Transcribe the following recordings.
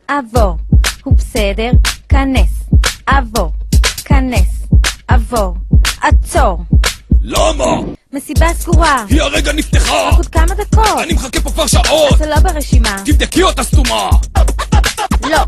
עבור, הוא בסדר, כנס, עבור, כנס, עבור, עצור. למה? מסיבה סגורה. היא הרגע נפתחה! רק עוד כמה דקות. אני מחכה פה כבר שעות! אתה לא ברשימה. תבדקי אותה סתומה! לא.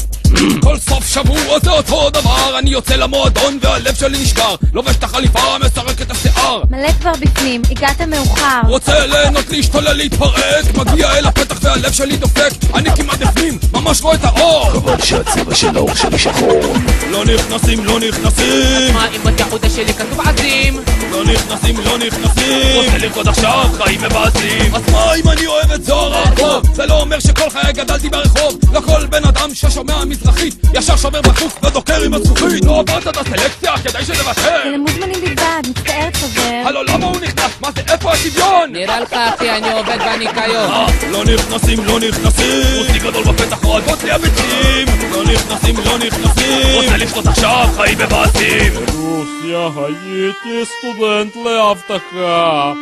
כל סוף שבוע זה אותו דבר, אני יוצא למועדון והלב שלי נשבר, לובש את החליפה, מסרק את השיער, מלא כבר בפנים, הגעת מאוחר. רוצה ליהנות, להשתולל, להתפרק, מגיע אל הפתח והלב שלי דופק, אני כמעט בפנים, ממש רואה את האור. חבל שהצבע של האור שלי שחור. לא נכנסים, לא נכנסים. מה אם בתחודה שלי כתוב עזים? לא נכנסים, לא נכנסים. רוצה לרקוד עכשיו, חיים מבאסים. אז מה אם אני אוהב את זוהר הרחוב? זה לא אומר שכל חיי גדלתי ברחוב. לא כל בן אדם ששומע מזרחית ישר שובר בחוץ ודוקר עם הזכוכית. לא עברת את הסלקציה, כדאי שתוותר. זה למוזמנים בלבד, מצטערת חבר. הלו, למה הוא נכנס? מה זה? איפה השוויון? נראה לך אחי, אני עובד בניקיון. לא נכנסים, לא נכנסים. רוסי גדול בפתח רועדות לי הביצים. לא נכנסים, לא נכנסים. רוצה לפנות עכשיו, חיים מבאסים. רוסיה, הייתי סטודנט לאבטחה.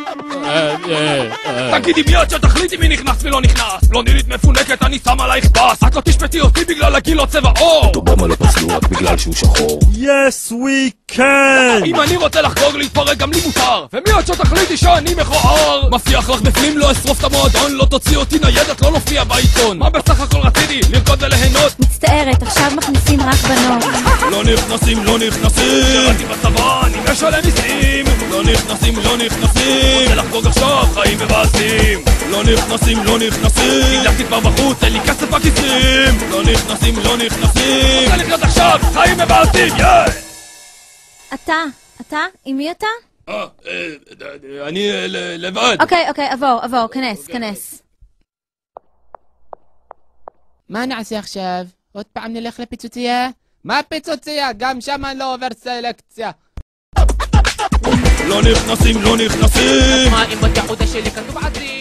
תגידי מי את שתחליטי מי נכנס ולא נכנס. בלונדינית מפונקת, אני שם עלייך פס. את לא תשפטי אותי בגלל הגיל או צבע עור. אובמה לא פסלו רק בגלל שהוא שחור. Yes we can! אם אני רוצה לחגוג להתפרק גם לי מותר. ומי את שתחליטי שאני מכוער. מבטיח לך בפנים לא אשרוף את המועדון. לא תוציא אותי ניידת, לא נופיע בעיתון. מה בסך הכל רציתי? לרקוד וליהנות. מצטערת, עכשיו מכניסים רק בנות. לא נכנסים, לא נכנסים. שירתי בצבא, אני משלם מיסים. לא נכנסים, לא נכנסים. רוצה לחגוג עכשיו, חיים מבאסים. לא נכנסים, לא נכנסים. נדלקתי כבר בחוץ, אין לי כסף בכיסים. לא נכנסים, לא נכנסים. רוצה לחיות עכשיו, חיים מבאסים, אתה? עם מי אתה? אני לבד. אוקיי, עבור, כנס. מה נעשה עכשיו? עוד פעם נלך לפיצוצייה? מה פיצוצייה? גם שם אני לא עובר סלקציה. לא נכנסים, לא נכנסים. מה אם בתחודה שלי כתוב עזים?